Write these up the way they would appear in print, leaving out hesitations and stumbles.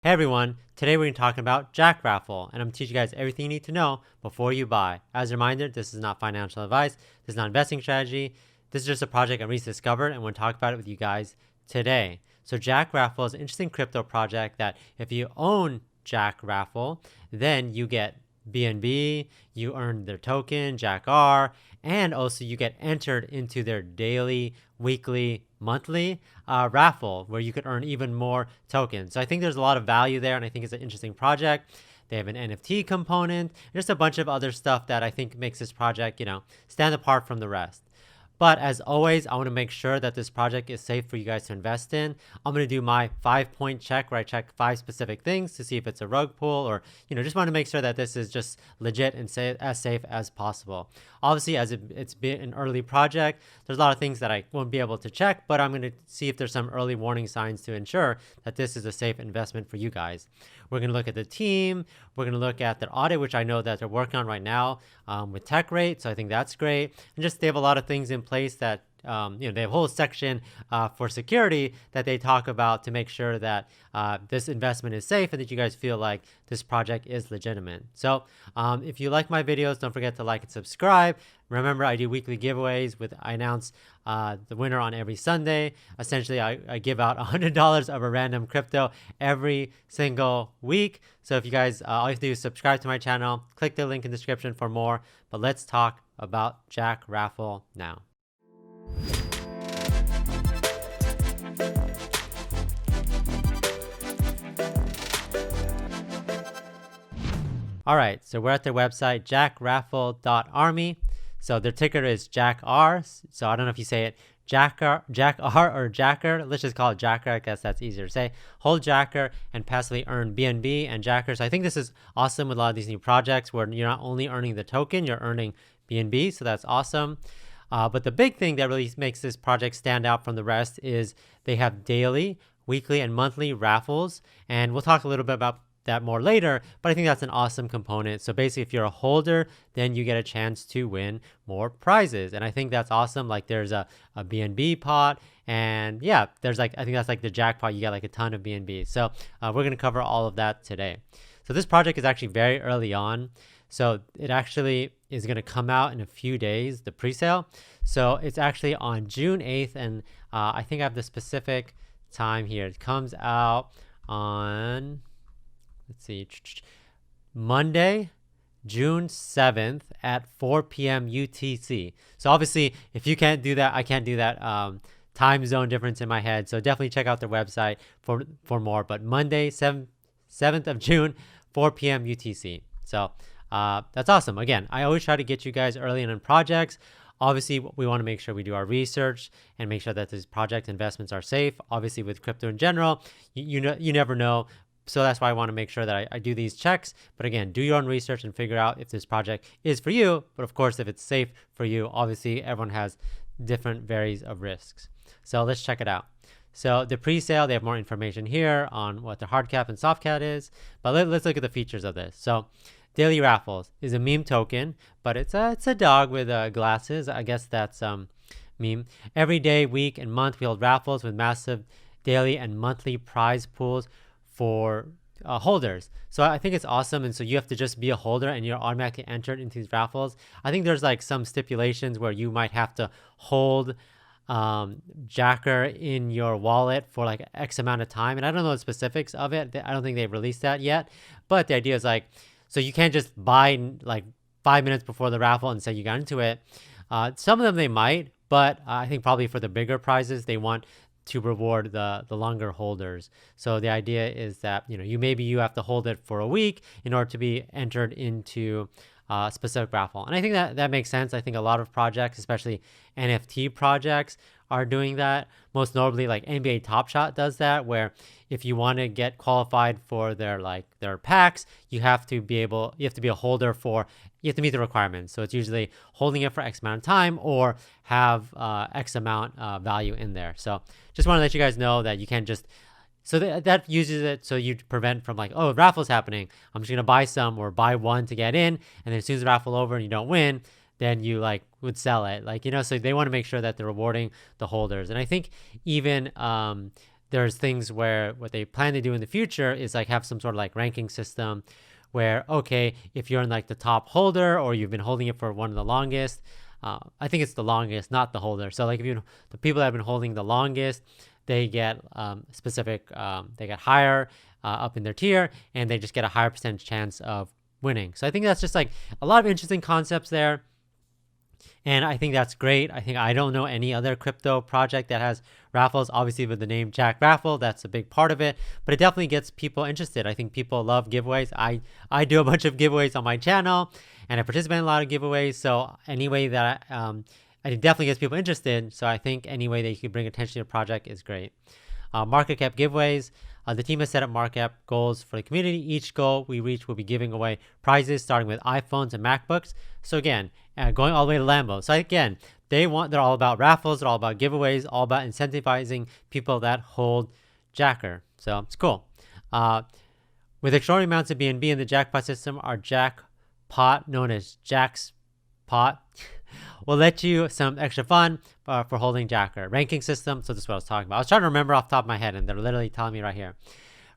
Hey everyone, today we're going to talk about JackRaffle, and I'm going to teach you guys everything you need to know before you buy. As a reminder, this is not financial advice, this is not investing strategy, this is just a project I recently discovered and want to talk about it with you guys today. So JackRaffle is an interesting crypto project that if you own JackRaffle, then you get BNB, you earn their token, JackR, and also you get entered into their daily, weekly, monthly raffle where you could earn even more tokens. So I think there's a lot of value there, and I think it's an interesting project. They have an NFT component, and just a bunch of other stuff that I think makes this project, stand apart from the rest. But as always, I want to make sure that this project is safe for you guys to invest in. I'm going to do my 5-point check where I check 5 specific things to see if it's a rug pull or, just want to make sure that this is just legit and as safe as possible. Obviously, as it's been an early project, there's a lot of things that I won't be able to check, but I'm going to see if there's some early warning signs to ensure that this is a safe investment for you guys. We're going to look at the team. We're going to look at their audit, which I know that they're working on right now with tech rate. So I think that's great. And just they have a lot of things in place that they have a whole section for security that they talk about to make sure that this investment is safe and that you guys feel like this project is legitimate. So if you like my videos, don't forget to like and subscribe. Remember, I do weekly giveaways I announce the winner on every Sunday. Essentially, I give out $100 of a random crypto every single week. So if you guys, all you have to do is subscribe to my channel, click the link in the description for more. But let's talk about JackRaffle now. All right, so we're at their website, jackraffle.army. So their ticker is JackR. So I don't know if you say it JackR or JackR. Let's just call it JackR. I guess that's easier to say. Hold JackR and passively earn BNB and JackR. So I think this is awesome with a lot of these new projects where you're not only earning the token, you're earning BNB. So that's awesome. But the big thing that really makes this project stand out from the rest is they have daily, weekly, and monthly raffles. And we'll talk a little bit about that more later, but I think that's an awesome component. So basically, if you're a holder, then you get a chance to win more prizes. And I think that's awesome. Like there's a BNB pot, and yeah, there's I think that's like the jackpot. You get like a ton of BNB. So we're going to cover all of that today. So this project is actually very early on. So it actually is going to come out in a few days, the pre-sale. So it's actually on June 8th, and I think I have the specific time here. It comes out on, let's see, Monday, June 7th at 4 p.m. UTC. So obviously, if you can't do that, I can't do that time zone difference in my head. So definitely check out their website for more. But Monday, 7th of June, 4 p.m. UTC. So that's awesome. Again, I always try to get you guys early in projects. Obviously, we want to make sure we do our research and make sure that these project investments are safe. Obviously, with crypto in general, you never know. So that's why I want to make sure that I do these checks. But again, do your own research and figure out if this project is for you. But of course, if it's safe for you, obviously everyone has different varies of risks. So let's check it out. So the pre-sale, they have more information here on what the hard cap and soft cap is. But let's look at the features of this. So Daily Raffles is a meme token, but it's a dog with glasses. I guess that's meme. Every day, week, and month, we hold raffles with massive daily and monthly prize pools for holders. So I think it's awesome. And so you have to just be a holder and you're automatically entered into these raffles. I think there's like some stipulations where you might have to hold JackR in your wallet for like X amount of time. And I don't know the specifics of it. I don't think they've released that yet. But the idea is like, so you can't just buy like 5 minutes before the raffle and say you got into it. Some of them they might, but I think probably for the bigger prizes, they want to reward the longer holders. So the idea is that, you have to hold it for a week in order to be entered into a specific raffle. And I think that makes sense. I think a lot of projects, especially NFT projects, are doing that. Most notably, like NBA Top Shot does that, where if you want to get qualified for their packs, you have to be a holder you have to meet the requirements. So it's usually holding it for X amount of time or have X amount value in there. So just want to let you guys know that you can't just, so that uses it so you prevent from like, oh, raffle's happening, I'm just going to buy some or buy one to get in. And then as soon as the raffle over and you don't win, then you would sell it. So they want to make sure that they're rewarding the holders. And I think even there's things where what they plan to do in the future is like have some sort of like ranking system where, okay, if you're in like the top holder or you've been holding it for one of the longest, I think it's the longest, not the holder. So like if the people that have been holding the longest, they get they get higher up in their tier, and they just get a higher percentage chance of winning. So I think that's just like a lot of interesting concepts there. And I think that's great. I don't know any other crypto project that has raffles. Obviously, with the name JackRaffle, that's a big part of it. But it definitely gets people interested. I think people love giveaways. I do a bunch of giveaways on my channel, and I participate in a lot of giveaways. So any way that it definitely gets people interested. So I think any way that you can bring attention to your project is great. Market cap giveaways. The team has set up market cap goals for the community. Each goal we reach will be giving away prizes, starting with iPhones and MacBooks. So again, going all the way to Lambo. So again, they're all about raffles, they're all about giveaways, all about incentivizing people that hold JACKR. So it's cool. With extraordinary amounts of BNB in the jackpot system, our jackpot, known as Jack's Pot, will let you some extra fun for holding JACKR. Ranking system, so this is what I was talking about. I was trying to remember off the top of my head, and they're literally telling me right here.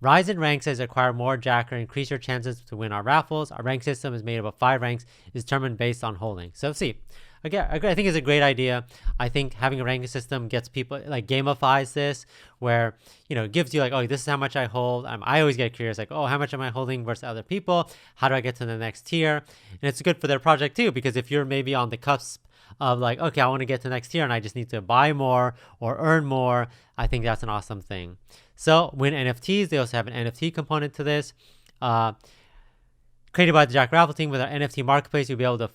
Rise in ranks as acquire more JACKR, increase your chances to win our raffles. Our rank system is made up of 5 ranks, is determined based on holding. So see, again, I think it's a great idea. I think having a ranking system gets people, like, gamifies this, where, you know, it gives you like, oh, this is how much I hold. I always get curious, like, oh, how much am I holding versus other people? How do I get to the next tier? And it's good for their project too, because if you're maybe on the cusp of like, okay, I want to get to the next tier and I just need to buy more or earn more, I think that's an awesome thing. So win NFTs. They also have an NFT component to this. Created by the JackRaffle team with our NFT marketplace, you'll be able to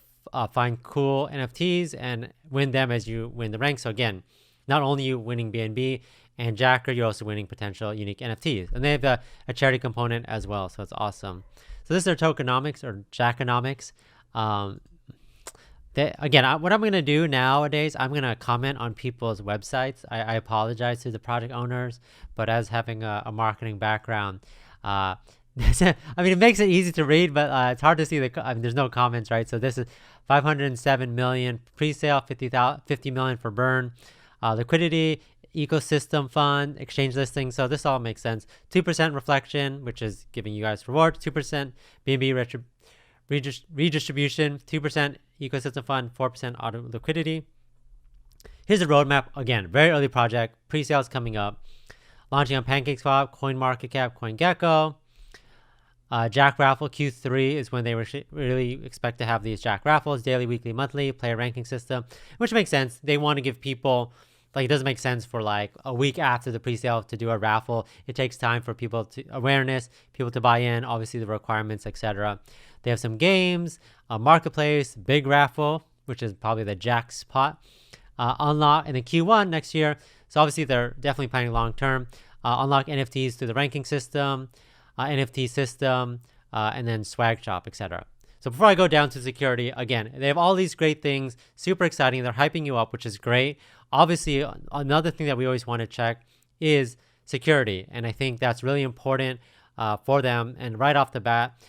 find cool NFTs and win them as you win the rank. So again, not only you winning BNB and JackR, you're also winning potential unique NFTs. And they have a charity component as well, so it's awesome. So this is their tokenomics or jackonomics. Again, what I'm going to do nowadays, I'm going to comment on people's websites. I apologize to the project owners, but as having a marketing background, I mean, it makes it easy to read, but it's hard to see there's no comments, right? So this is 507 million pre-sale, 50 million for burn, liquidity, ecosystem fund, exchange listing. So this all makes sense. 2% reflection, which is giving you guys rewards. 2% BNB redistribution, 2% ecosystem fund, 4% auto liquidity. Here's the roadmap. Again, very early project. Pre-sales coming up. Launching on PancakeSwap, CoinMarketCap, CoinGecko. JackRaffle Q3 is when they really expect to have these JackRaffles, daily, weekly, monthly, player ranking system, which makes sense. They want to give people, like, it doesn't make sense for like a week after the pre-sale to do a raffle. It takes time for people people to buy in, obviously the requirements, etc. They have some games, a marketplace, big raffle, which is probably the jackpot, unlock in the Q1 next year. So obviously they're definitely planning long term. Unlock NFTs through the ranking system, NFT system, and then swag shop, etc. So before I go down to security, again, they have all these great things, super exciting. They're hyping you up, which is great. Obviously, another thing that we always want to check is security. And I think that's really important for them. And right off the bat,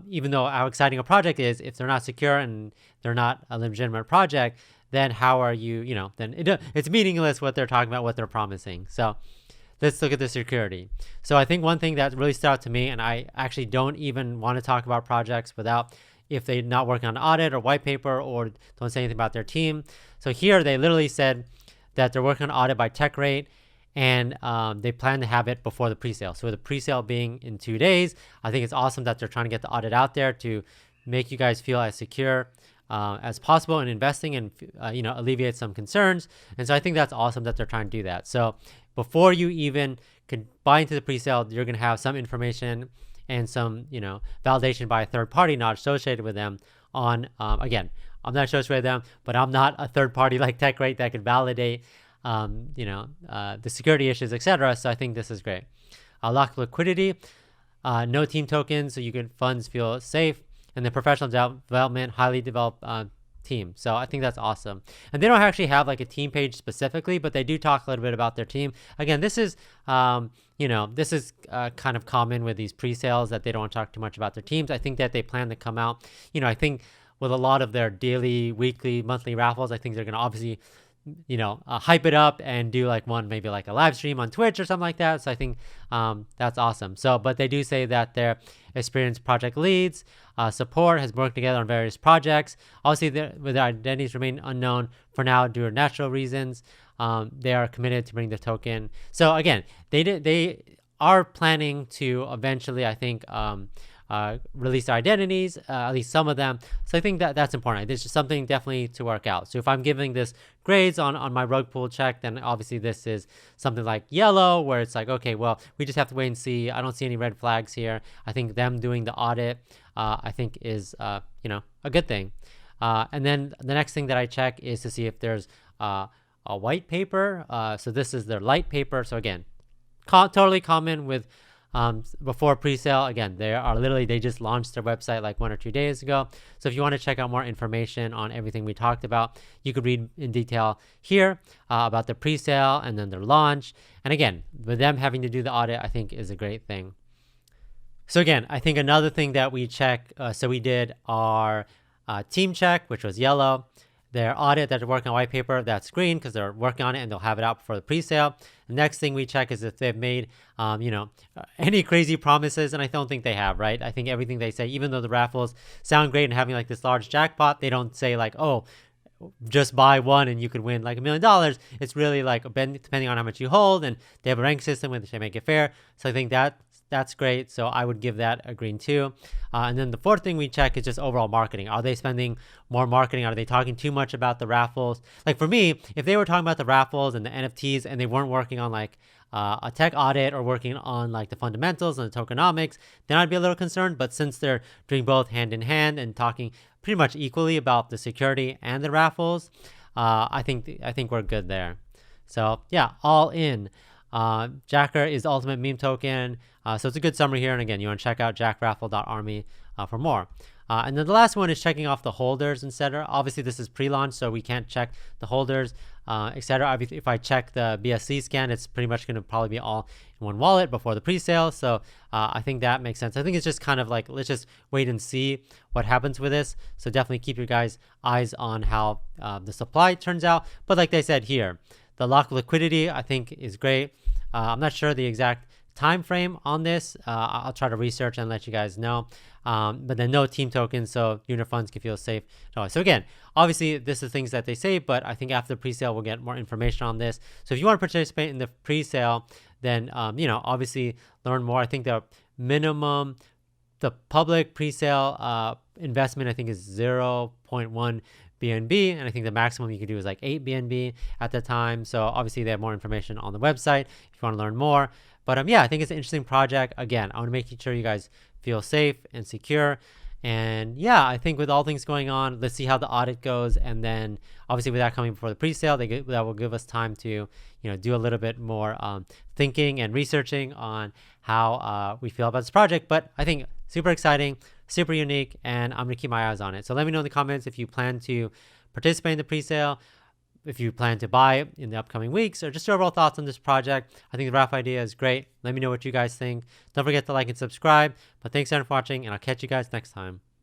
even though how exciting a project is, if they're not secure and they're not a legitimate project, then how are you, then it's meaningless what they're talking about, what they're promising. So let's look at the security. So I think one thing that really stood out to me, and I actually don't even want to talk about projects without, if they're not working on audit or white paper or don't say anything about their team. So here they literally said that they're working on audit by tech rate, and they plan to have it before the pre-sale. So with the pre-sale being in 2 days, I think it's awesome that they're trying to get the audit out there to make you guys feel as secure as possible in investing and alleviate some concerns. And so I think that's awesome that they're trying to do that. So before you even can buy into the pre-sale, you're going to have some information and some validation by a third party not associated with them on again, I'm not associated with them, but I'm not a third party like TechRate that could validate the security issues, etc. So I think this is great. Lock liquidity, no team tokens, so you can funds feel safe, and the professional development, highly developed team. So I think that's awesome. And they don't actually have like a team page specifically, but they do talk a little bit about their team. Again, this is kind of common with these pre-sales, that they don't want to talk too much about their teams. I think that they plan to come out, I think with a lot of their daily, weekly, monthly raffles, I think they're going to obviously hype it up and do like maybe like a live stream on Twitch or something like that. So I think that's awesome. So, but they do say that their experienced project leads, support has worked together on various projects. Obviously, with their identities remain unknown for now due to natural reasons. They are committed to bring the token. So again, they are planning to eventually, I think, release their identities, at least some of them. So I think that's important. There's just something definitely to work out. So if I'm giving this grades on my rug pull check, then obviously this is something like yellow, where it's like, okay, well, we just have to wait and see. I don't see any red flags here. I think them doing the audit, I think is, a good thing. And then the next thing that I check is to see if there's a white paper. So this is their light paper. So again, totally common with before pre-sale. Again, they just launched their website like 1 or 2 days ago. So if you want to check out more information on everything we talked about, you could read in detail here about the pre-sale and then their launch. And again, with them having to do the audit, I think is a great thing. So again, I think another thing that we check, so we did our team check, which was yellow. Their audit that they're working on white paper, that's green because they're working on it and they'll have it out before the pre-sale. The next thing we check is if they've made, any crazy promises, and I don't think they have, right? I think everything they say, even though the raffles sound great and having like this large jackpot, they don't say like, oh, just buy one and you could win like $1 million. It's really like depending on how much you hold, and they have a rank system which they make it fair. So I think that's great. So I would give that a green too. And then the fourth thing we check is just overall marketing. Are they spending more marketing? Are they talking too much about the raffles? Like for me, if they were talking about the raffles and the NFTs and they weren't working on like a tech audit or working on like the fundamentals and the tokenomics, then I'd be a little concerned. But since they're doing both hand in hand and talking pretty much equally about the security and the raffles, I think we're good there. So yeah, all in. JACKR is the ultimate meme token. So it's a good summary here. And again, you want to check out jackraffle.army for more. And then the last one is checking off the holders, etc. Obviously, this is pre-launch, so we can't check the holders, etc. If I check the BSC scan, it's pretty much going to probably be all in one wallet before the pre-sale. So I think that makes sense. I think it's just kind of like, let's just wait and see what happens with this. So definitely keep your guys' eyes on how the supply turns out. But like they said here, the lock liquidity, I think, is great. I'm not sure the exact time frame on this. I'll try to research and let you guys know. But then no team tokens, so unit funds can feel safe. So again, obviously this is things that they say, but I think after the pre-sale we'll get more information on this. So if you want to participate in the pre-sale, then obviously learn more. I think the public pre-sale investment, I think, is 0.1 BNB, and I think the maximum you could do is like 8 BNB at the time. So obviously they have more information on the website if you want to learn more. But yeah, I think it's an interesting project. Again, I want to make sure you guys feel safe and secure. And yeah, I think with all things going on, let's see how the audit goes. And then obviously with that coming before the pre-sale, that will give us time to do a little bit more thinking and researching on how we feel about this project. But I think super exciting, super unique, and I'm going to keep my eyes on it. So let me know in the comments if you plan to participate in the pre-sale, if you plan to buy in the upcoming weeks, or just your overall thoughts on this project. I think the Raff idea is great. Let me know what you guys think. Don't forget to like and subscribe. But thanks everyone for watching, and I'll catch you guys next time.